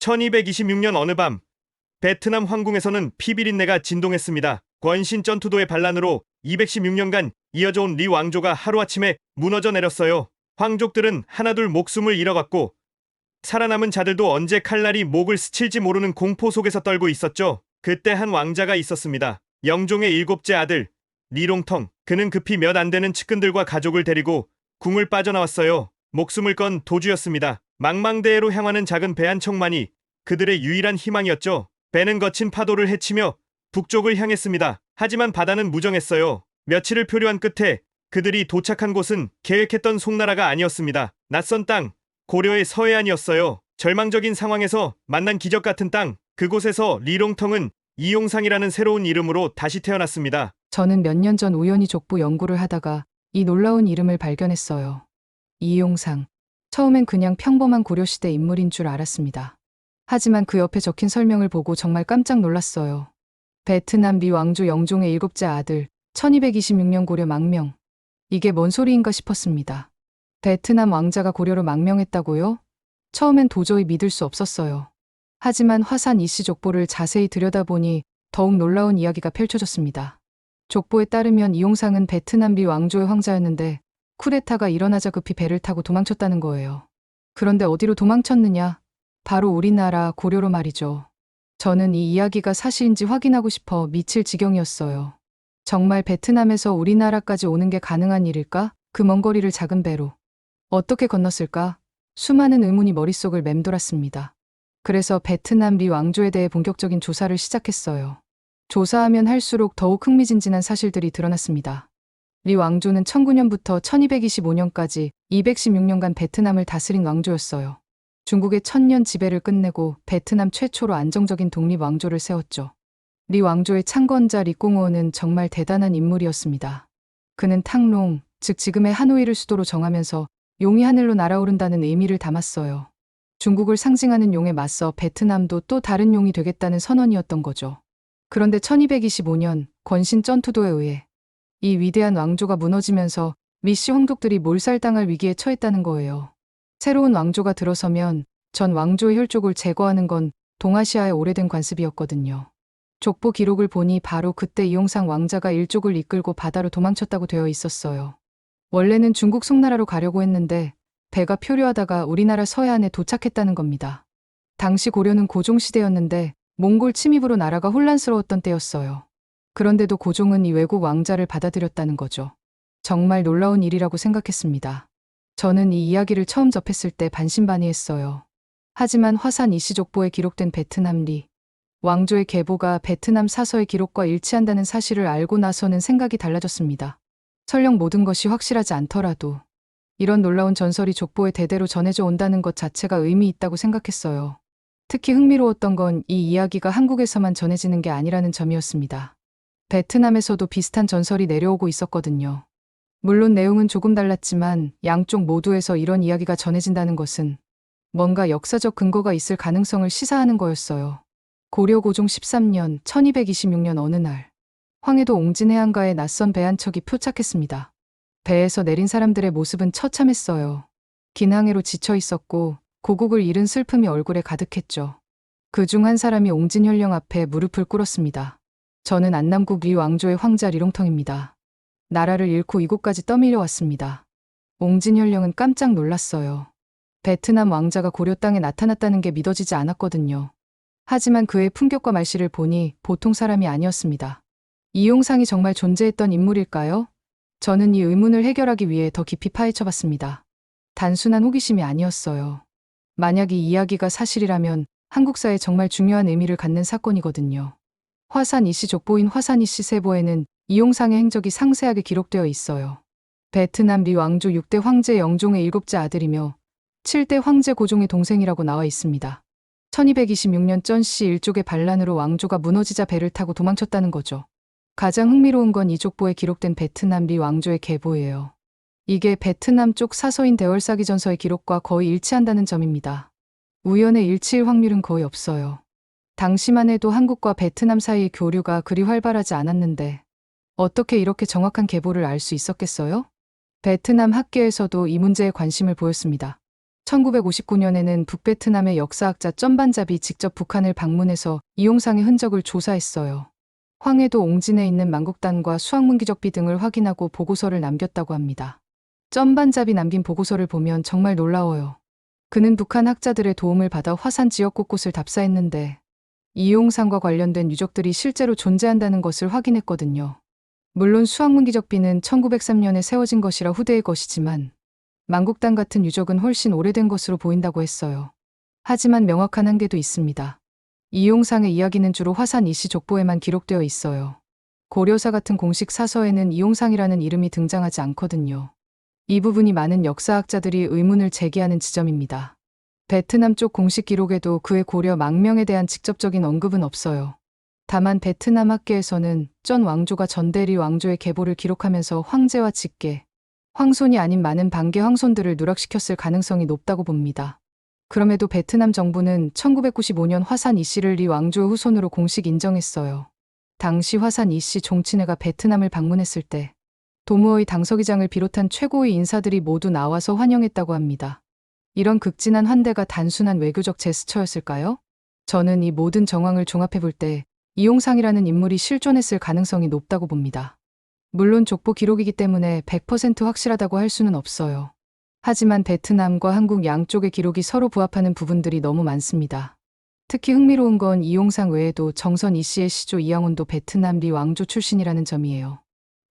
1226년 어느 밤 베트남 황궁에서는 피비린내가 진동했습니다. 권신 전투도의 반란으로 216년간 이어져 온 리 왕조가 하루아침에 무너져 내렸어요. 황족들은 하나둘 목숨을 잃어갔고 살아남은 자들도 언제 칼날이 목을 스칠지 모르는 공포 속에서 떨고 있었죠. 그때 한 왕자가 있었습니다. 영종의 일곱째 아들 리롱텅. 그는 급히 몇 안 되는 측근들과 가족을 데리고 궁을 빠져나왔어요. 목숨을 건 도주였습니다. 망망대해로 향하는 작은 배 한 척만이 그들의 유일한 희망이었죠. 배는 거친 파도를 헤치며 북쪽을 향했습니다. 하지만 바다는 무정했어요. 며칠을 표류한 끝에 그들이 도착한 곳은 계획했던 송나라가 아니었습니다. 낯선 땅, 고려의 서해안이었어요. 절망적인 상황에서 만난 기적 같은 땅, 그곳에서 리롱텅은 이용상이라는 새로운 이름으로 다시 태어났습니다. 저는 몇 년 전 우연히 족보 연구를 하다가 이 놀라운 이름을 발견했어요. 이용상. 처음엔 그냥 평범한 고려시대 인물인 줄 알았습니다. 하지만 그 옆에 적힌 설명을 보고 정말 깜짝 놀랐어요. 베트남 미 왕조 영종의 일곱째 아들, 1226년 고려 망명. 이게 뭔 소리인가 싶었습니다. 베트남 왕자가 고려로 망명했다고요? 처음엔 도저히 믿을 수 없었어요. 하지만 화산 이씨 족보를 자세히 들여다보니 더욱 놀라운 이야기가 펼쳐졌습니다. 족보에 따르면 이용상은 베트남 미 왕조의 황자였는데 쿠데타가 일어나자 급히 배를 타고 도망쳤다는 거예요. 그런데 어디로 도망쳤느냐? 바로 우리나라 고려로 말이죠. 저는 이 이야기가 사실인지 확인하고 싶어 미칠 지경이었어요. 정말 베트남에서 우리나라까지 오는 게 가능한 일일까? 그 먼 거리를 작은 배로. 어떻게 건넜을까? 수많은 의문이 머릿속을 맴돌았습니다. 그래서 베트남 리 왕조에 대해 본격적인 조사를 시작했어요. 조사하면 할수록 더욱 흥미진진한 사실들이 드러났습니다. 리 왕조는 1009년부터 1225년까지 216년간 베트남을 다스린 왕조였어요. 중국의 1000년 지배를 끝내고 베트남 최초로 안정적인 독립 왕조를 세웠죠. 리 왕조의 창건자 리공호는 정말 대단한 인물이었습니다. 그는 탕롱, 즉 지금의 하노이를 수도로 정하면서 용이 하늘로 날아오른다는 의미를 담았어요. 중국을 상징하는 용에 맞서 베트남도 또 다른 용이 되겠다는 선언이었던 거죠. 그런데 1225년 권신 전투도에 의해 이 위대한 왕조가 무너지면서 미씨 황족들이 몰살당할 위기에 처했다는 거예요. 새로운 왕조가 들어서면 전 왕조의 혈족을 제거하는 건 동아시아의 오래된 관습이었거든요. 족보 기록을 보니 바로 그때 이용상 왕자가 일족을 이끌고 바다로 도망쳤다고 되어 있었어요. 원래는 중국 송나라로 가려고 했는데 배가 표류하다가 우리나라 서해안에 도착했다는 겁니다. 당시 고려는 고종시대였는데 몽골 침입으로 나라가 혼란스러웠던 때였어요. 그런데도 고종은 이 외국 왕자를 받아들였다는 거죠. 정말 놀라운 일이라고 생각했습니다. 저는 이 이야기를 처음 접했을 때 반신반의했어요. 하지만 화산 이씨 족보에 기록된 베트남 리 왕조의 계보가 베트남 사서의 기록과 일치한다는 사실을 알고 나서는 생각이 달라졌습니다. 설령 모든 것이 확실하지 않더라도 이런 놀라운 전설이 족보에 대대로 전해져 온다는 것 자체가 의미 있다고 생각했어요. 특히 흥미로웠던 건 이 이야기가 한국에서만 전해지는 게 아니라는 점이었습니다. 베트남에서도 비슷한 전설이 내려오고 있었거든요. 물론 내용은 조금 달랐지만 양쪽 모두에서 이런 이야기가 전해진다는 것은 뭔가 역사적 근거가 있을 가능성을 시사하는 거였어요. 고려 고종 13년 1226년 어느 날 황해도 옹진 해안가에 낯선 배 한 척이 표착했습니다. 배에서 내린 사람들의 모습은 처참했어요. 긴 항해로 지쳐 있었고 고국을 잃은 슬픔이 얼굴에 가득했죠. 그중 한 사람이 옹진현령 앞에 무릎을 꿇었습니다. 저는 안남국 리 왕조의 황자 리롱텅입니다. 나라를 잃고 이곳까지 떠밀려 왔습니다. 옹진현령은 깜짝 놀랐어요. 베트남 왕자가 고려 땅에 나타났다는 게 믿어지지 않았거든요. 하지만 그의 품격과 말씨를 보니 보통 사람이 아니었습니다. 이용상이 정말 존재했던 인물일까요? 저는 이 의문을 해결하기 위해 더 깊이 파헤쳐봤습니다. 단순한 호기심이 아니었어요. 만약 이 이야기가 사실이라면 한국사에 정말 중요한 의미를 갖는 사건이거든요. 화산 이씨 족보인 화산 이씨 세보에는 이용상의 행적이 상세하게 기록되어 있어요. 베트남 리 왕조 6대 황제 영종의 7째 아들이며 7대 황제 고종의 동생이라고 나와 있습니다. 1226년 전씨 일족의 반란으로 왕조가 무너지자 배를 타고 도망쳤다는 거죠. 가장 흥미로운 건 이 족보에 기록된 베트남 리 왕조의 계보예요. 이게 베트남 쪽 사서인 대월사기 전서의 기록과 거의 일치한다는 점입니다. 우연의 일치일 확률은 거의 없어요. 당시만 해도 한국과 베트남 사이의 교류가 그리 활발하지 않았는데 어떻게 이렇게 정확한 계보를 알 수 있었겠어요? 베트남 학계에서도 이 문제에 관심을 보였습니다. 1959년에는 북베트남의 역사학자 쩐반잡이 직접 북한을 방문해서 이용상의 흔적을 조사했어요. 황해도 옹진에 있는 만국단과 수학문기적비 등을 확인하고 보고서를 남겼다고 합니다. 쩐반잡이 남긴 보고서를 보면 정말 놀라워요. 그는 북한 학자들의 도움을 받아 화산 지역 곳곳을 답사했는데 이용상과 관련된 유적들이 실제로 존재한다는 것을 확인했거든요. 물론 수학문기적비는 1903년에 세워진 것이라 후대의 것이지만 만국단 같은 유적은 훨씬 오래된 것으로 보인다고 했어요. 하지만 명확한 한계도 있습니다. 이용상의 이야기는 주로 화산 이씨 족보에만 기록되어 있어요. 고려사 같은 공식 사서에는 이용상이라는 이름이 등장하지 않거든요. 이 부분이 많은 역사학자들이 의문을 제기하는 지점입니다. 베트남 쪽 공식 기록에도 그의 고려 망명에 대한 직접적인 언급은 없어요. 다만 베트남 학계에서는 쩐 왕조가 전대리 왕조의 계보를 기록하면서 황제와 직계, 황손이 아닌 많은 반계 황손들을 누락시켰을 가능성이 높다고 봅니다. 그럼에도 베트남 정부는 1995년 화산 이씨를 리 왕조의 후손으로 공식 인정했어요. 당시 화산 이씨 종친회가 베트남을 방문했을 때 도무어이 당서기장을 비롯한 최고의 인사들이 모두 나와서 환영했다고 합니다. 이런 극진한 환대가 단순한 외교적 제스처였을까요? 저는 이 모든 정황을 종합해 볼 때 이용상이라는 인물이 실존했을 가능성이 높다고 봅니다. 물론 족보 기록이기 때문에 100% 확실하다고 할 수는 없어요. 하지만 베트남과 한국 양쪽의 기록이 서로 부합하는 부분들이 너무 많습니다. 특히 흥미로운 건 이용상 외에도 정선 이씨의 시조 이양훈도 베트남 리 왕조 출신이라는 점이에요.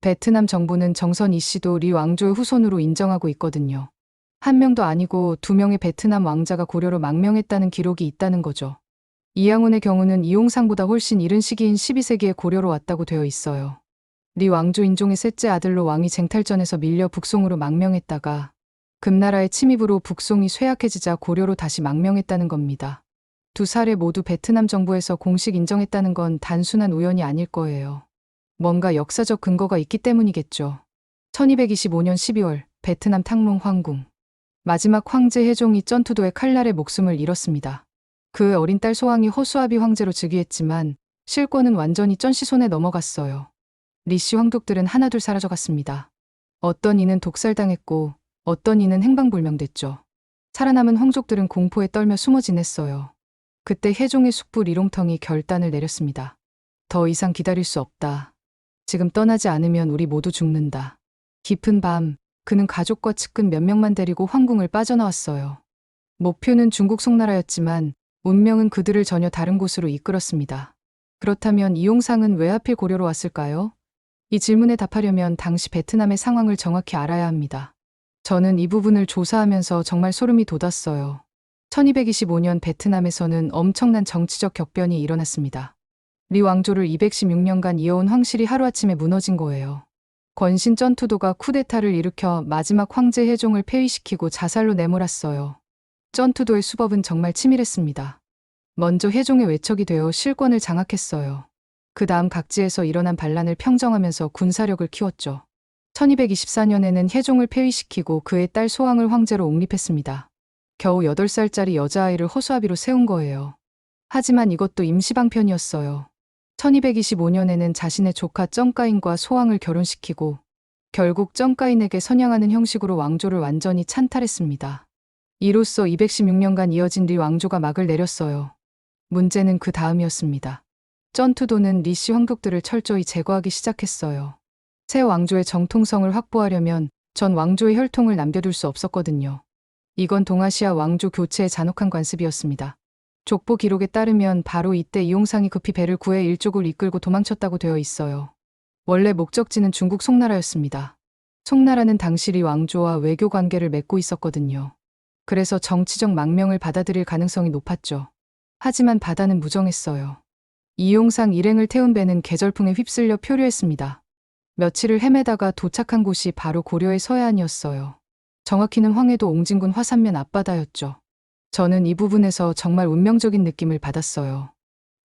베트남 정부는 정선 이씨도 리 왕조의 후손으로 인정하고 있거든요. 한 명도 아니고 2명의 베트남 왕자가 고려로 망명했다는 기록이 있다는 거죠. 이양훈의 경우는 이용상보다 훨씬 이른 시기인 12세기에 고려로 왔다고 되어 있어요. 리 왕조 인종의 셋째 아들로 왕위 쟁탈전에서 밀려 북송으로 망명했다가 금나라의 침입으로 북송이 쇠약해지자 고려로 다시 망명했다는 겁니다. 두 사례 모두 베트남 정부에서 공식 인정했다는 건 단순한 우연이 아닐 거예요. 뭔가 역사적 근거가 있기 때문이겠죠. 1225년 12월 베트남 탕롱 황궁. 마지막 황제 해종이 쩐투도의 칼날에 목숨을 잃었습니다. 그의 어린 딸 소왕이 허수아비 황제로 즉위했지만 실권은 완전히 쩐씨 손에 넘어갔어요. 리씨 황족들은 하나둘 사라져갔습니다. 어떤 이는 독살당했고 어떤 이는 행방불명됐죠. 살아남은 황족들은 공포에 떨며 숨어 지냈어요. 그때 해종의 숙부 리롱텅이 결단을 내렸습니다. 더 이상 기다릴 수 없다. 지금 떠나지 않으면 우리 모두 죽는다. 깊은 밤, 그는 가족과 측근 몇 명만 데리고 황궁을 빠져나왔어요. 목표는 중국 송나라였지만 운명은 그들을 전혀 다른 곳으로 이끌었습니다. 그렇다면 이용상은 왜 하필 고려로 왔을까요? 이 질문에 답하려면 당시 베트남의 상황을 정확히 알아야 합니다. 저는 이 부분을 조사하면서 정말 소름이 돋았어요. 1225년 베트남에서는 엄청난 정치적 격변이 일어났습니다. 리 왕조를 216년간 이어온 황실이 하루아침에 무너진 거예요. 권신 쩐투도가 쿠데타를 일으켜 마지막 황제 해종을 폐위시키고 자살로 내몰았어요. 쩐투도의 수법은 정말 치밀했습니다. 먼저 해종의 외척이 되어 실권을 장악했어요. 그 다음 각지에서 일어난 반란을 평정하면서 군사력을 키웠죠. 1224년에는 해종을 폐위시키고 그의 딸 소왕을 황제로 옹립했습니다. 겨우 8살짜리 여자아이를 허수아비로 세운 거예요. 하지만 이것도 임시방편이었어요. 1225년에는 자신의 조카 쩡까인과 소왕을 결혼시키고 결국 쩡까인에게 선양하는 형식으로 왕조를 완전히 찬탈했습니다. 이로써 216년간 이어진 리 왕조가 막을 내렸어요. 문제는 그 다음이었습니다. 쩐투도는 리씨 황족들을 철저히 제거하기 시작했어요. 새 왕조의 정통성을 확보하려면 전 왕조의 혈통을 남겨둘 수 없었거든요. 이건 동아시아 왕조 교체의 잔혹한 관습이었습니다. 족보 기록에 따르면 바로 이때 이용상이 급히 배를 구해 일족을 이끌고 도망쳤다고 되어 있어요. 원래 목적지는 중국 송나라였습니다. 송나라는 당시 리 왕조와 외교 관계를 맺고 있었거든요. 그래서 정치적 망명을 받아들일 가능성이 높았죠. 하지만 바다는 무정했어요. 이용상 일행을 태운 배는 계절풍에 휩쓸려 표류했습니다. 며칠을 헤매다가 도착한 곳이 바로 고려의 서해안이었어요. 정확히는 황해도 옹진군 화산면 앞바다였죠. 저는 이 부분에서 정말 운명적인 느낌을 받았어요.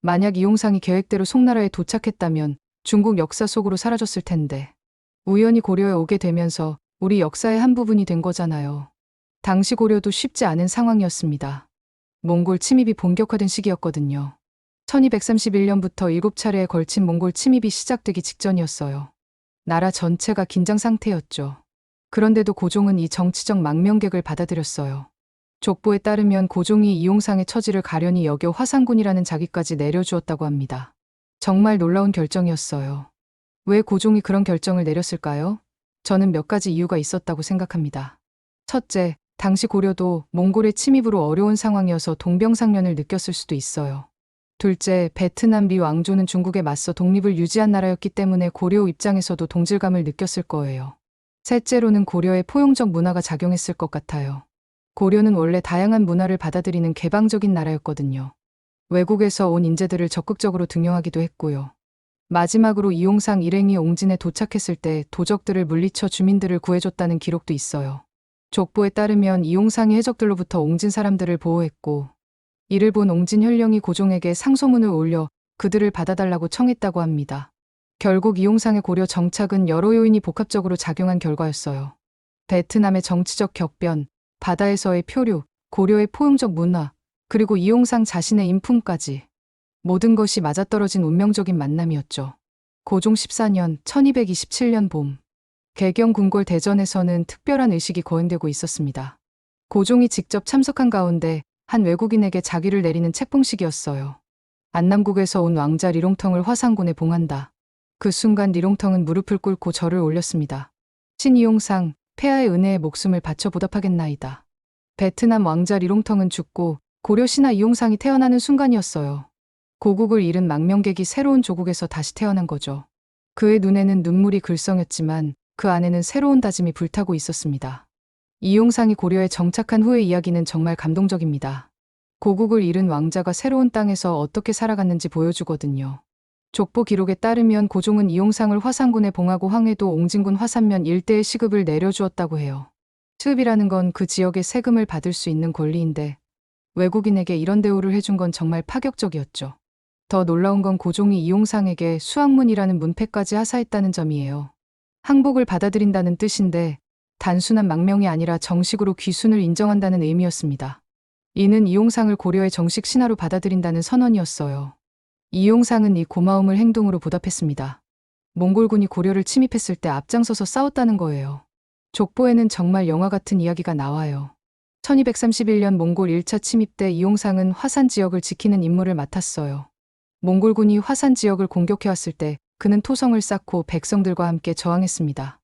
만약 이용상이 계획대로 송나라에 도착했다면 중국 역사 속으로 사라졌을 텐데 우연히 고려에 오게 되면서 우리 역사의 한 부분이 된 거잖아요. 당시 고려도 쉽지 않은 상황이었습니다. 몽골 침입이 본격화된 시기였거든요. 1231년부터 7차례에 걸친 몽골 침입이 시작되기 직전이었어요. 나라 전체가 긴장 상태였죠. 그런데도 고종은 이 정치적 망명객을 받아들였어요. 족보에 따르면 고종이 이용상의 처지를 가련히 여겨 화상군이라는 자기까지 내려주었다고 합니다. 정말 놀라운 결정이었어요. 왜 고종이 그런 결정을 내렸을까요? 저는 몇 가지 이유가 있었다고 생각합니다. 첫째, 당시 고려도 몽골의 침입으로 어려운 상황이어서 동병상련을 느꼈을 수도 있어요. 둘째, 베트남 리 왕조는 중국에 맞서 독립을 유지한 나라였기 때문에 고려 입장에서도 동질감을 느꼈을 거예요. 셋째로는 고려의 포용적 문화가 작용했을 것 같아요. 고려는 원래 다양한 문화를 받아들이는 개방적인 나라였거든요. 외국에서 온 인재들을 적극적으로 등용하기도 했고요. 마지막으로 이용상 일행이 옹진에 도착했을 때 도적들을 물리쳐 주민들을 구해줬다는 기록도 있어요. 족보에 따르면 이용상이 해적들로부터 옹진 사람들을 보호했고, 이를 본 옹진 현령이 고종에게 상소문을 올려 그들을 받아달라고 청했다고 합니다. 결국 이용상의 고려 정착은 여러 요인이 복합적으로 작용한 결과였어요. 베트남의 정치적 격변, 바다에서의 표류, 고려의 포용적 문화, 그리고 이용상 자신의 인품까지 모든 것이 맞아떨어진 운명적인 만남이었죠. 고종 14년 1227년 봄, 개경 궁궐 대전에서는 특별한 의식이 거행되고 있었습니다. 고종이 직접 참석한 가운데 한 외국인에게 자기를 내리는 책봉식이었어요. 안남국에서 온 왕자 리롱텅을 화상군에 봉한다. 그 순간 리롱텅은 무릎을 꿇고 절을 올렸습니다. 신이용상, 폐하의 은혜에 목숨을 바쳐 보답하겠나이다. 베트남 왕자 리롱텅은 죽고 고려 신하 이용상이 태어나는 순간이었어요. 고국을 잃은 망명객이 새로운 조국에서 다시 태어난 거죠. 그의 눈에는 눈물이 글썽였지만 그 안에는 새로운 다짐이 불타고 있었습니다. 이용상이 고려에 정착한 후의 이야기는 정말 감동적입니다. 고국을 잃은 왕자가 새로운 땅에서 어떻게 살아갔는지 보여주거든요. 족보 기록에 따르면 고종은 이용상을 화상군에 봉하고 황해도 옹진군 화산면 일대의 시급을 내려주었다고 해요. 시급이라는 건 그 지역의 세금을 받을 수 있는 권리인데 외국인에게 이런 대우를 해준 건 정말 파격적이었죠. 더 놀라운 건 고종이 이용상에게 수학문이라는 문패까지 하사했다는 점이에요. 항복을 받아들인다는 뜻인데 단순한 망명이 아니라 정식으로 귀순을 인정한다는 의미였습니다. 이는 이용상을 고려의 정식 신하로 받아들인다는 선언이었어요. 이용상은 이 고마움을 행동으로 보답했습니다. 몽골군이 고려를 침입했을 때 앞장서서 싸웠다는 거예요. 족보에는 정말 영화 같은 이야기가 나와요. 1231년 몽골 1차 침입 때 이용상은 화산 지역을 지키는 임무를 맡았어요. 몽골군이 화산 지역을 공격해왔을 때 그는 토성을 쌓고 백성들과 함께 저항했습니다.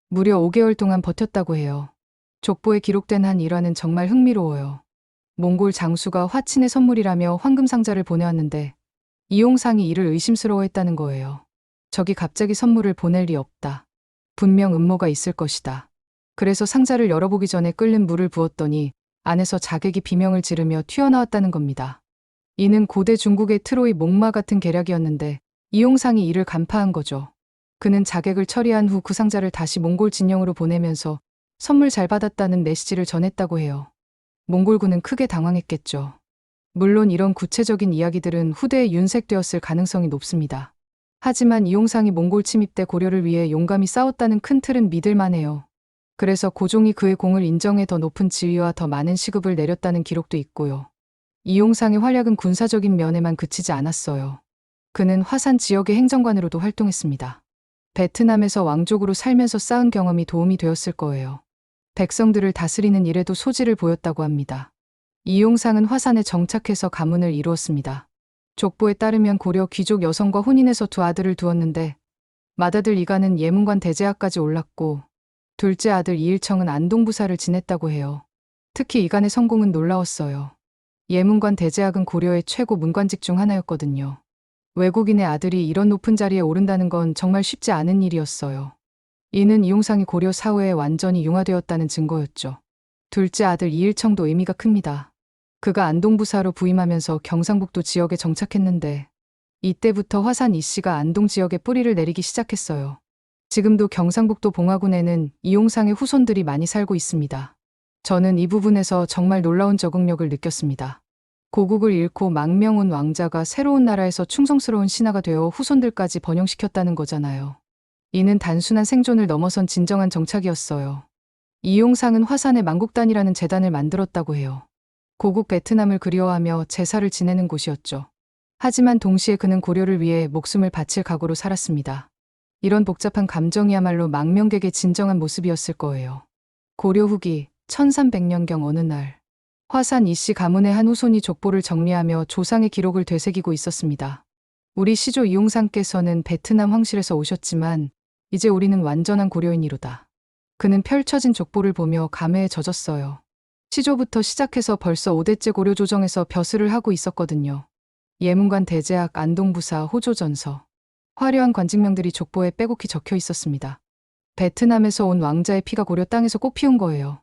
무려 5개월 동안 버텼다고 해요. 족보에 기록된 한 일화는 정말 흥미로워요. 몽골 장수가 화친의 선물이라며 황금 상자를 보내왔는데 이용상이 이를 의심스러워했다는 거예요. 적이 갑자기 선물을 보낼 리 없다. 분명 음모가 있을 것이다. 그래서 상자를 열어보기 전에 끓는 물을 부었더니 안에서 자객이 비명을 지르며 튀어나왔다는 겁니다. 이는 고대 중국의 트로이 목마 같은 계략이었는데 이용상이 이를 간파한 거죠. 그는 자객을 처리한 후 그 상자를 다시 몽골 진영으로 보내면서 선물 잘 받았다는 메시지를 전했다고 해요. 몽골군은 크게 당황했겠죠. 물론 이런 구체적인 이야기들은 후대에 윤색되었을 가능성이 높습니다. 하지만 이용상이 몽골 침입 때 고려를 위해 용감히 싸웠다는 큰 틀은 믿을만해요. 그래서 고종이 그의 공을 인정해 더 높은 지위와 더 많은 시급을 내렸다는 기록도 있고요. 이용상의 활약은 군사적인 면에만 그치지 않았어요. 그는 화산 지역의 행정관으로도 활동했습니다. 베트남에서 왕족으로 살면서 쌓은 경험이 도움이 되었을 거예요. 백성들을 다스리는 일에도 소질을 보였다고 합니다. 이용상은 화산에 정착해서 가문을 이루었습니다. 족보에 따르면 고려 귀족 여성과 혼인해서 두 아들을 두었는데 맏아들 이가는 예문관 대제하까지 올랐고 둘째 아들 이일청은 안동부사를 지냈다고 해요. 특히 이간의 성공은 놀라웠어요. 예문관 대제학은 고려의 최고 문관직 중 하나였거든요. 외국인의 아들이 이런 높은 자리에 오른다는 건 정말 쉽지 않은 일이었어요. 이는 이용상이 고려 사회에 완전히 융화되었다는 증거였죠. 둘째 아들 이일청도 의미가 큽니다. 그가 안동부사로 부임하면서 경상북도 지역에 정착했는데 이때부터 화산 이씨가 안동 지역에 뿌리를 내리기 시작했어요. 지금도 경상북도 봉화군에는 이용상의 후손들이 많이 살고 있습니다. 저는 이 부분에서 정말 놀라운 적응력을 느꼈습니다. 고국을 잃고 망명 온 왕자가 새로운 나라에서 충성스러운 신하가 되어 후손들까지 번영시켰다는 거잖아요. 이는 단순한 생존을 넘어선 진정한 정착이었어요. 이용상은 화산에 만국단이라는 재단을 만들었다고 해요. 고국 베트남을 그리워하며 제사를 지내는 곳이었죠. 하지만 동시에 그는 고려를 위해 목숨을 바칠 각오로 살았습니다. 이런 복잡한 감정이야말로 망명객의 진정한 모습이었을 거예요. 고려 후기 1300년경 어느 날 화산 이씨 가문의 한 후손이 족보를 정리하며 조상의 기록을 되새기고 있었습니다. 우리 시조 이용상께서는 베트남 황실에서 오셨지만 이제 우리는 완전한 고려인이로다. 그는 펼쳐진 족보를 보며 감회에 젖었어요. 시조부터 시작해서 벌써 5대째 고려 조정에서 벼슬을 하고 있었거든요. 예문관 대제학, 안동부사, 호조전서. 화려한 관직명들이 족보에 빼곡히 적혀 있었습니다. 베트남에서 온 왕자의 피가 고려 땅에서 꽃피운 거예요.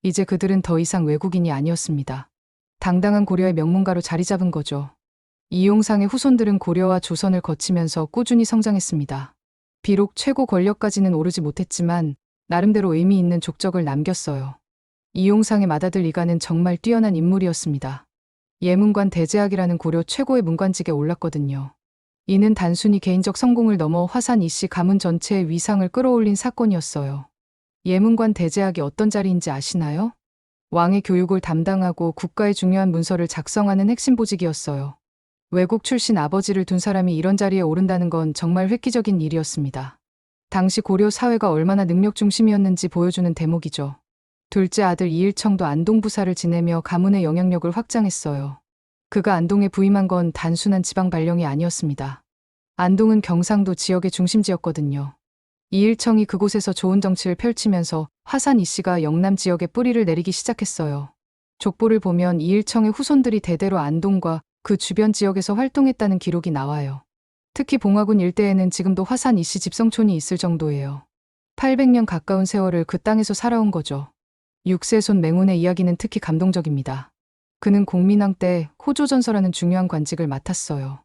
이제 그들은 더 이상 외국인이 아니었습니다. 당당한 고려의 명문가로 자리 잡은 거죠. 이용상의 후손들은 고려와 조선을 거치면서 꾸준히 성장했습니다. 비록 최고 권력까지는 오르지 못했지만 나름대로 의미 있는 족적을 남겼어요. 이용상의 맏아들 이가는 정말 뛰어난 인물이었습니다. 예문관 대제학이라는 고려 최고의 문관직에 올랐거든요. 이는 단순히 개인적 성공을 넘어 화산 이씨 가문 전체의 위상을 끌어올린 사건이었어요. 예문관 대제학이 어떤 자리인지 아시나요? 왕의 교육을 담당하고 국가의 중요한 문서를 작성하는 핵심 보직이었어요. 외국 출신 아버지를 둔 사람이 이런 자리에 오른다는 건 정말 획기적인 일이었습니다. 당시 고려 사회가 얼마나 능력 중심이었는지 보여주는 대목이죠. 둘째 아들 이일청도 안동부사를 지내며 가문의 영향력을 확장했어요. 그가 안동에 부임한 건 단순한 지방 발령이 아니었습니다. 안동은 경상도 지역의 중심지였거든요. 이일청이 그곳에서 좋은 정치를 펼치면서 화산 이씨가 영남 지역에 뿌리를 내리기 시작했어요. 족보를 보면 이일청의 후손들이 대대로 안동과 그 주변 지역에서 활동했다는 기록이 나와요. 특히 봉화군 일대에는 지금도 화산 이씨 집성촌이 있을 정도예요. 800년 가까운 세월을 그 땅에서 살아온 거죠. 6세손 맹운의 이야기는 특히 감동적입니다. 그는 공민왕 때 호조전서라는 중요한 관직을 맡았어요.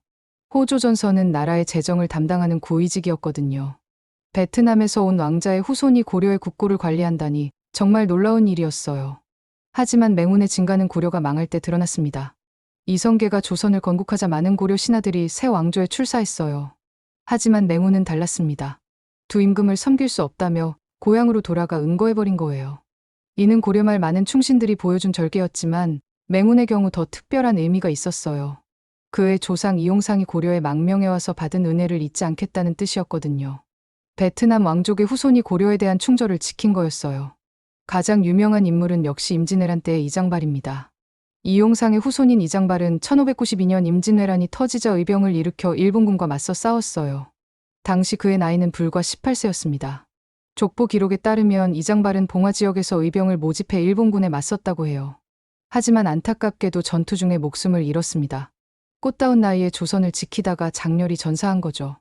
호조전서는 나라의 재정을 담당하는 고위직이었거든요. 베트남에서 온 왕자의 후손이 고려의 국고를 관리한다니 정말 놀라운 일이었어요. 하지만 맹운의 진가는 고려가 망할 때 드러났습니다. 이성계가 조선을 건국하자 많은 고려 신하들이 새 왕조에 출사했어요. 하지만 맹운은 달랐습니다. 두 임금을 섬길 수 없다며 고향으로 돌아가 은거해버린 거예요. 이는 고려 말 많은 충신들이 보여준 절개였지만 맹운의 경우 더 특별한 의미가 있었어요. 그의 조상 이용상이 고려에 망명해 와서 받은 은혜를 잊지 않겠다는 뜻이었거든요. 베트남 왕족의 후손이 고려에 대한 충절을 지킨 거였어요. 가장 유명한 인물은 역시 임진왜란 때의 이장발입니다. 이용상의 후손인 이장발은 1592년 임진왜란이 터지자 의병을 일으켜 일본군과 맞서 싸웠어요. 당시 그의 나이는 불과 18세였습니다. 족보 기록에 따르면 이장발은 봉화 지역에서 의병을 모집해 일본군에 맞섰다고 해요. 하지만 안타깝게도 전투 중에 목숨을 잃었습니다. 꽃다운 나이에 조선을 지키다가 장렬히 전사한 거죠.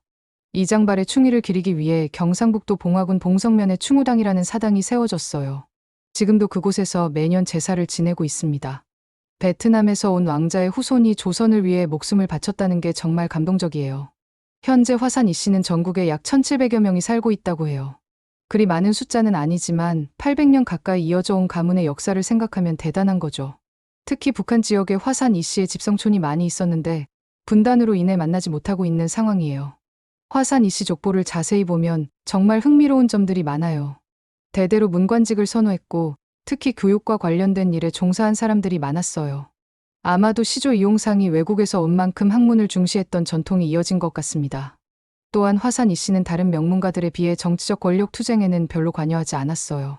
이장발의 충의를 기리기 위해 경상북도 봉화군 봉성면에 충우당이라는 사당이 세워졌어요. 지금도 그곳에서 매년 제사를 지내고 있습니다. 베트남에서 온 왕자의 후손이 조선을 위해 목숨을 바쳤다는 게 정말 감동적이에요. 현재 화산 이씨는 전국에 약 1700여 명이 살고 있다고 해요. 그리 많은 숫자는 아니지만 800년 가까이 이어져 온 가문의 역사를 생각하면 대단한 거죠. 특히 북한 지역에 화산 이씨의 집성촌이 많이 있었는데 분단으로 인해 만나지 못하고 있는 상황이에요. 화산 이씨 족보를 자세히 보면 정말 흥미로운 점들이 많아요. 대대로 문관직을 선호했고 특히 교육과 관련된 일에 종사한 사람들이 많았어요. 아마도 시조 이용상이 외국에서 온 만큼 학문을 중시했던 전통이 이어진 것 같습니다. 또한 화산 이씨는 다른 명문가들에 비해 정치적 권력 투쟁에는 별로 관여하지 않았어요.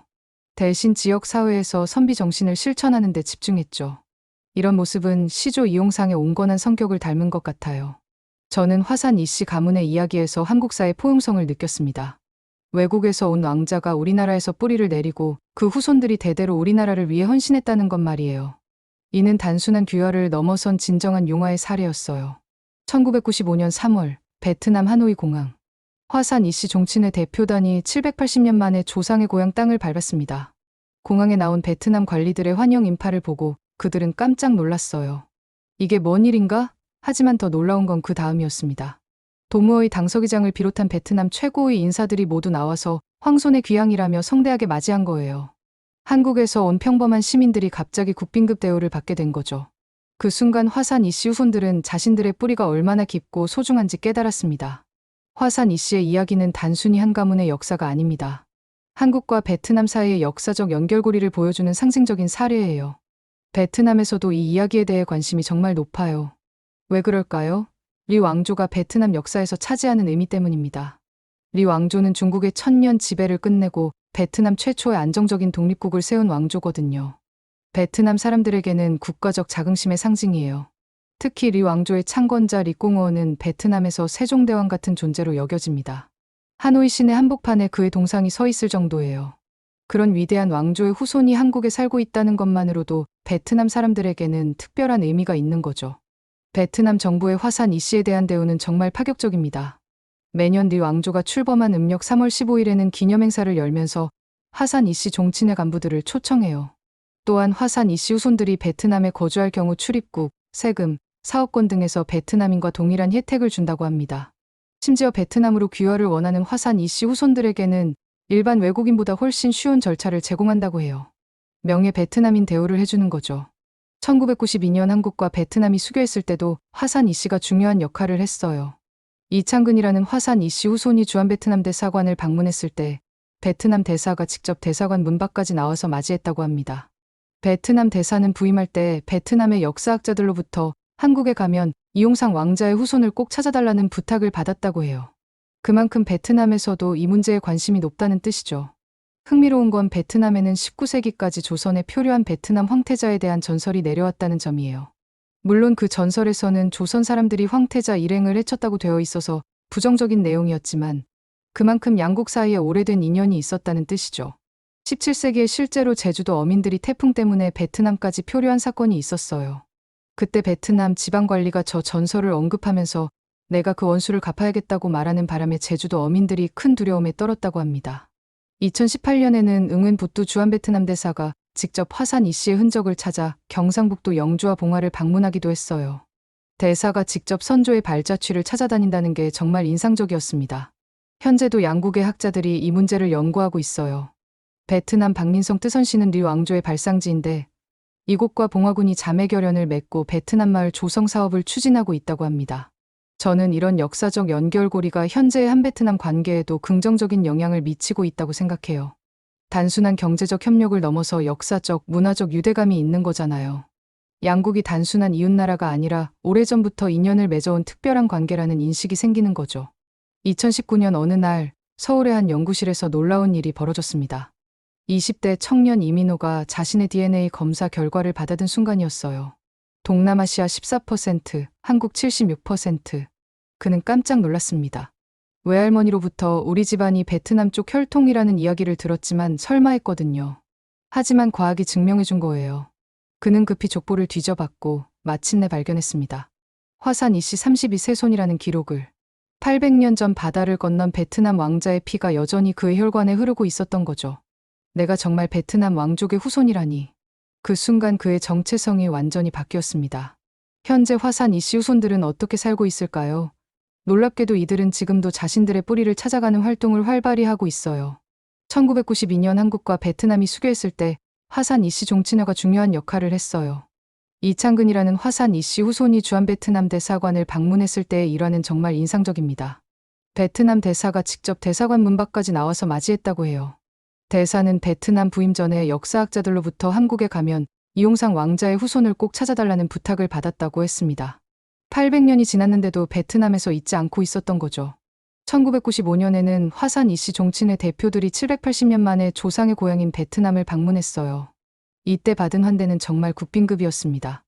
대신 지역 사회에서 선비 정신을 실천하는 데 집중했죠. 이런 모습은 시조 이용상의 온건한 성격을 닮은 것 같아요. 저는 화산 이씨 가문의 이야기에서 한국사의 포용성을 느꼈습니다. 외국에서 온 왕자가 우리나라에서 뿌리를 내리고 그 후손들이 대대로 우리나라를 위해 헌신했다는 것 말이에요. 이는 단순한 규활을 넘어선 진정한 용화의 사례였어요. 1995년 3월 베트남 하노이 공항. 화산 이씨 종친회 대표단이 780년 만에 조상의 고향 땅을 밟았습니다. 공항에 나온 베트남 관리들의 환영 인파를 보고 그들은 깜짝 놀랐어요. 이게 뭔 일인가? 하지만 더 놀라운 건 그 다음이었습니다. 도무어의 당서기장을 비롯한 베트남 최고의 인사들이 모두 나와서 황손의 귀향이라며 성대하게 맞이한 거예요. 한국에서 온 평범한 시민들이 갑자기 국빈급 대우를 받게 된 거죠. 그 순간 화산 이씨 후손들은 자신들의 뿌리가 얼마나 깊고 소중한지 깨달았습니다. 화산 이씨의 이야기는 단순히 한 가문의 역사가 아닙니다. 한국과 베트남 사이의 역사적 연결고리를 보여주는 상징적인 사례예요. 베트남에서도 이 이야기에 대해 관심이 정말 높아요. 왜 그럴까요? 리 왕조가 베트남 역사에서 차지하는 의미 때문입니다. 리 왕조는 중국의 1000년 지배를 끝내고 베트남 최초의 안정적인 독립국을 세운 왕조거든요. 베트남 사람들에게는 국가적 자긍심의 상징이에요. 특히 리 왕조의 창건자 리공어는 베트남에서 세종대왕 같은 존재로 여겨집니다. 하노이 시내 한복판에 그의 동상이 서 있을 정도예요. 그런 위대한 왕조의 후손이 한국에 살고 있다는 것만으로도 베트남 사람들에게는 특별한 의미가 있는 거죠. 베트남 정부의 화산 이씨에 대한 대우는 정말 파격적입니다. 매년 리 왕조가 출범한 음력 3월 15일에는 기념행사를 열면서 화산 이씨 종친회 간부들을 초청해요. 또한 화산 이씨 후손들이 베트남에 거주할 경우 출입국, 세금, 사업권 등에서 베트남인과 동일한 혜택을 준다고 합니다. 심지어 베트남으로 귀화를 원하는 화산 이씨 후손들에게는 일반 외국인보다 훨씬 쉬운 절차를 제공한다고 해요. 명예 베트남인 대우를 해주는 거죠. 1992년 한국과 베트남이 수교했을 때도 화산 이씨가 중요한 역할을 했어요. 이창근이라는 화산 이씨 후손이 주한베트남 대사관을 방문했을 때 베트남 대사가 직접 대사관 문 밖까지 나와서 맞이했다고 합니다. 베트남 대사는 부임할 때 베트남의 역사학자들로부터 한국에 가면 이용상 왕자의 후손을 꼭 찾아달라는 부탁을 받았다고 해요. 그만큼 베트남에서도 이 문제에 관심이 높다는 뜻이죠. 흥미로운 건 베트남에는 19세기까지 조선에 표류한 베트남 황태자에 대한 전설이 내려왔다는 점이에요. 물론 그 전설에서는 조선 사람들이 황태자 일행을 해쳤다고 되어 있어서 부정적인 내용이었지만 그만큼 양국 사이에 오래된 인연이 있었다는 뜻이죠. 17세기에 실제로 제주도 어민들이 태풍 때문에 베트남까지 표류한 사건이 있었어요. 그때 베트남 지방관리가 저 전설을 언급하면서 내가 그 원수를 갚아야겠다고 말하는 바람에 제주도 어민들이 큰 두려움에 떨었다고 합니다. 2018년에는 응은 부뚜 주한베트남 대사가 직접 화산 이씨의 흔적을 찾아 경상북도 영주와 봉화를 방문하기도 했어요. 대사가 직접 선조의 발자취를 찾아다닌다는 게 정말 인상적이었습니다. 현재도 양국의 학자들이 이 문제를 연구하고 있어요. 베트남 박민성 뜨선시는 리 왕조의 발상지인데 이곳과 봉화군이 자매결연을 맺고 베트남 마을 조성 사업을 추진하고 있다고 합니다. 저는 이런 역사적 연결고리가 현재의 한베트남 관계에도 긍정적인 영향을 미치고 있다고 생각해요. 단순한 경제적 협력을 넘어서 역사적, 문화적 유대감이 있는 거잖아요. 양국이 단순한 이웃나라가 아니라 오래전부터 인연을 맺어온 특별한 관계라는 인식이 생기는 거죠. 2019년 어느 날 서울의 한 연구실에서 놀라운 일이 벌어졌습니다. 20대 청년 이민호가 자신의 DNA 검사 결과를 받아든 순간이었어요. 동남아시아 14%, 한국 76%. 그는 깜짝 놀랐습니다. 외할머니로부터 우리 집안이 베트남 쪽 혈통이라는 이야기를 들었지만 설마 했거든요. 하지만 과학이 증명해 준 거예요. 그는 급히 족보를 뒤져봤고 마침내 발견했습니다. 화산 이씨 32세손이라는 기록을. 800년 전 바다를 건넌 베트남 왕자의 피가 여전히 그의 혈관에 흐르고 있었던 거죠. 내가 정말 베트남 왕족의 후손이라니. 그 순간 그의 정체성이 완전히 바뀌었습니다. 현재 화산 이씨 후손들은 어떻게 살고 있을까요? 놀랍게도 이들은 지금도 자신들의 뿌리를 찾아가는 활동을 활발히 하고 있어요. 1992년 한국과 베트남이 수교했을 때 화산 이씨 종친회가 중요한 역할을 했어요. 이창근이라는 화산 이씨 후손이 주한베트남 대사관을 방문했을 때의 일화는 정말 인상적입니다. 베트남 대사가 직접 대사관 문 밖까지 나와서 맞이했다고 해요. 대사는 베트남 부임 전에 역사학자들로부터 한국에 가면 이용상 왕자의 후손을 꼭 찾아달라는 부탁을 받았다고 했습니다. 800년이 지났는데도 베트남에서 잊지 않고 있었던 거죠. 1995년에는 화산 이씨 종친회 대표들이 780년 만에 조상의 고향인 베트남을 방문했어요. 이때 받은 환대는 정말 국빈급이었습니다.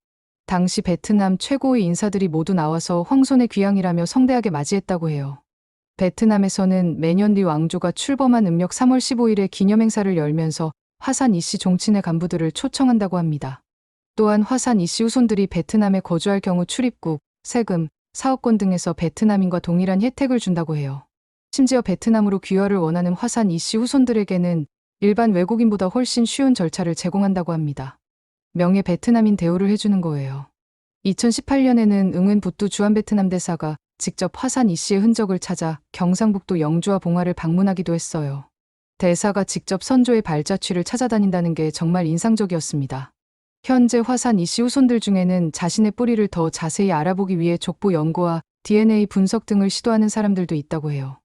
당시 베트남 최고의 인사들이 모두 나와서 황손의 귀향이라며 성대하게 맞이했다고 해요. 베트남에서는 매년 리 왕조가 출범한 음력 3월 15일에 기념행사를 열면서 화산 이씨 종친회 간부들을 초청한다고 합니다. 또한 화산 이씨 후손들이 베트남에 거주할 경우 출입국, 세금, 사업권 등에서 베트남인과 동일한 혜택을 준다고 해요. 심지어 베트남으로 귀화를 원하는 화산 이씨 후손들에게는 일반 외국인보다 훨씬 쉬운 절차를 제공한다고 합니다. 명예 베트남인 대우를 해주는 거예요. 2018년에는 응은 부뚜 주한베트남 대사가 직접 화산 이씨의 흔적을 찾아 경상북도 영주와 봉화를 방문하기도 했어요. 대사가 직접 선조의 발자취를 찾아다닌다는 게 정말 인상적이었습니다. 현재 화산 이씨 후손들 중에는 자신의 뿌리를 더 자세히 알아보기 위해 족보 연구와 DNA 분석 등을 시도하는 사람들도 있다고 해요.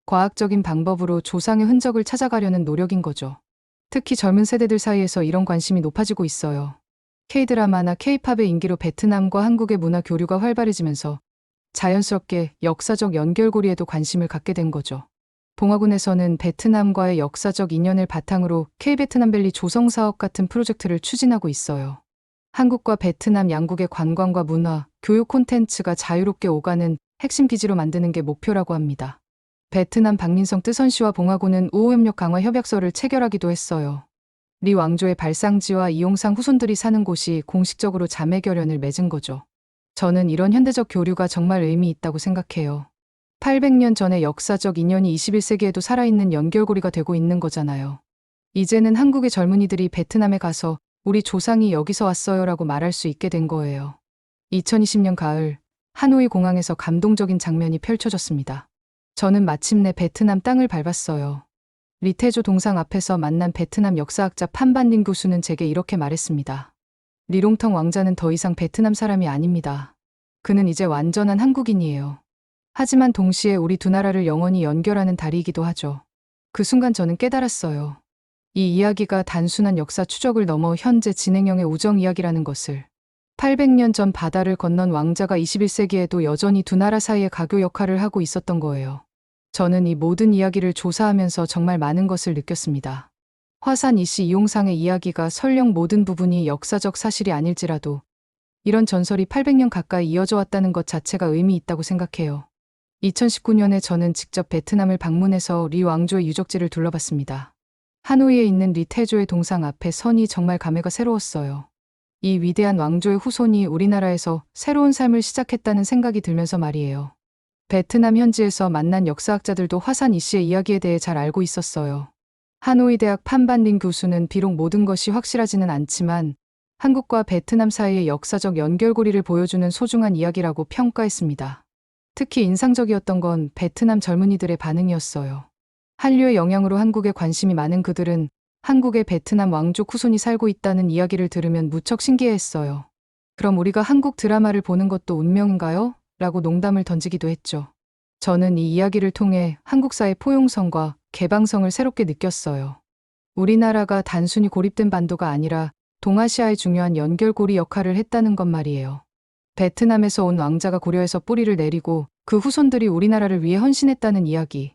과학적인 방법으로 조상의 흔적을 찾아가려는 노력인 거죠. 특히 젊은 세대들 사이에서 이런 관심이 높아지고 있어요. K-드라마나 K-팝의 인기로 베트남과 한국의 문화 교류가 활발해지면서 자연스럽게 역사적 연결고리에도 관심을 갖게 된 거죠. 봉화군에서는 베트남과의 역사적 인연을 바탕으로 K-베트남밸리 조성사업 같은 프로젝트를 추진하고 있어요. 한국과 베트남 양국의 관광과 문화, 교육 콘텐츠가 자유롭게 오가는 핵심 기지로 만드는 게 목표라고 합니다. 베트남 박민성 뜨선시와 봉화군은 우호협력 강화 협약서를 체결하기도 했어요. 리 왕조의 발상지와 이용상 후손들이 사는 곳이 공식적으로 자매 결연을 맺은 거죠. 저는 이런 현대적 교류가 정말 의미 있다고 생각해요. 800년 전의 역사적 인연이 21세기에도 살아있는 연결고리가 되고 있는 거잖아요. 이제는 한국의 젊은이들이 베트남에 가서 우리 조상이 여기서 왔어요라고 말할 수 있게 된 거예요. 2020년 가을, 하노이 공항에서 감동적인 장면이 펼쳐졌습니다. 저는 마침내 베트남 땅을 밟았어요. 리태조 동상 앞에서 만난 베트남 역사학자 판반린 교수는 제게 이렇게 말했습니다. 리롱텅 왕자는 더 이상 베트남 사람이 아닙니다. 그는 이제 완전한 한국인이에요. 하지만 동시에 우리 두 나라를 영원히 연결하는 다리이기도 하죠. 그 순간 저는 깨달았어요. 이 이야기가 단순한 역사 추적을 넘어 현재 진행형의 우정 이야기라는 것을. 800년 전 바다를 건넌 왕자가 21세기에도 여전히 두 나라 사이의 가교 역할을 하고 있었던 거예요. 저는 이 모든 이야기를 조사하면서 정말 많은 것을 느꼈습니다. 화산 이씨 이용상의 이야기가 설령 모든 부분이 역사적 사실이 아닐지라도 이런 전설이 800년 가까이 이어져 왔다는 것 자체가 의미 있다고 생각해요. 2019년에 저는 직접 베트남을 방문해서 리 왕조의 유적지를 둘러봤습니다. 하노이에 있는 리 태조의 동상 앞에 선이 정말 감회가 새로웠어요. 이 위대한 왕조의 후손이 우리나라에서 새로운 삶을 시작했다는 생각이 들면서 말이에요. 베트남 현지에서 만난 역사학자들도 화산 이씨의 이야기에 대해 잘 알고 있었어요. 하노이 대학 판반린 교수는 비록 모든 것이 확실하지는 않지만 한국과 베트남 사이의 역사적 연결고리를 보여주는 소중한 이야기라고 평가했습니다. 특히 인상적이었던 건 베트남 젊은이들의 반응이었어요. 한류의 영향으로 한국에 관심이 많은 그들은 한국의 베트남 왕족 후손이 살고 있다는 이야기를 들으면 무척 신기해했어요. 그럼 우리가 한국 드라마를 보는 것도 운명인가요? 라고 농담을 던지기도 했죠. 저는 이 이야기를 통해 한국사의 포용성과 개방성을 새롭게 느꼈어요. 우리나라가 단순히 고립된 반도가 아니라 동아시아의 중요한 연결고리 역할을 했다는 것 말이에요. 베트남에서 온 왕자가 고려에서 뿌리를 내리고 그 후손들이 우리나라를 위해 헌신했다는 이야기.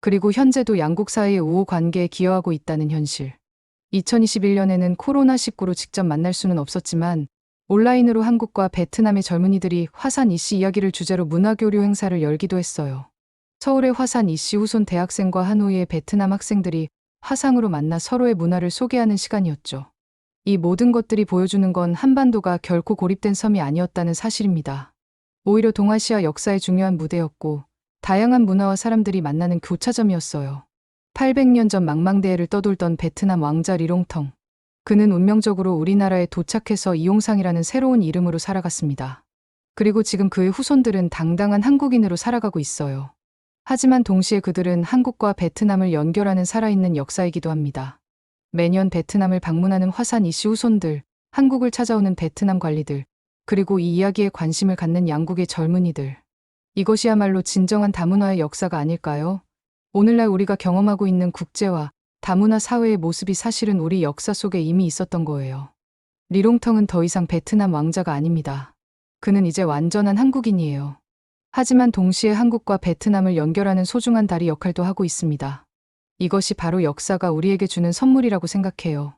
그리고 현재도 양국 사이의 우호 관계에 기여하고 있다는 현실. 2021년에는 코로나19로 직접 만날 수는 없었지만 온라인으로 한국과 베트남의 젊은이들이 화산 이씨 이야기를 주제로 문화교류 행사를 열기도 했어요. 서울의 화산 이씨 후손 대학생과 하노이의 베트남 학생들이 화상으로 만나 서로의 문화를 소개하는 시간이었죠. 이 모든 것들이 보여주는 건 한반도가 결코 고립된 섬이 아니었다는 사실입니다. 오히려 동아시아 역사의 중요한 무대였고 다양한 문화와 사람들이 만나는 교차점이었어요. 800년 전 망망대해를 떠돌던 베트남 왕자 리롱텅. 그는 운명적으로 우리나라에 도착해서 이용상이라는 새로운 이름으로 살아갔습니다. 그리고 지금 그의 후손들은 당당한 한국인으로 살아가고 있어요. 하지만 동시에 그들은 한국과 베트남을 연결하는 살아있는 역사이기도 합니다. 매년 베트남을 방문하는 화산 이씨 후손들, 한국을 찾아오는 베트남 관리들, 그리고 이 이야기에 관심을 갖는 양국의 젊은이들. 이것이야말로 진정한 다문화의 역사가 아닐까요? 오늘날 우리가 경험하고 있는 국제화, 다문화 사회의 모습이 사실은 우리 역사 속에 이미 있었던 거예요. 리롱텅은 더 이상 베트남 왕자가 아닙니다. 그는 이제 완전한 한국인이에요. 하지만 동시에 한국과 베트남을 연결하는 소중한 다리 역할도 하고 있습니다. 이것이 바로 역사가 우리에게 주는 선물이라고 생각해요.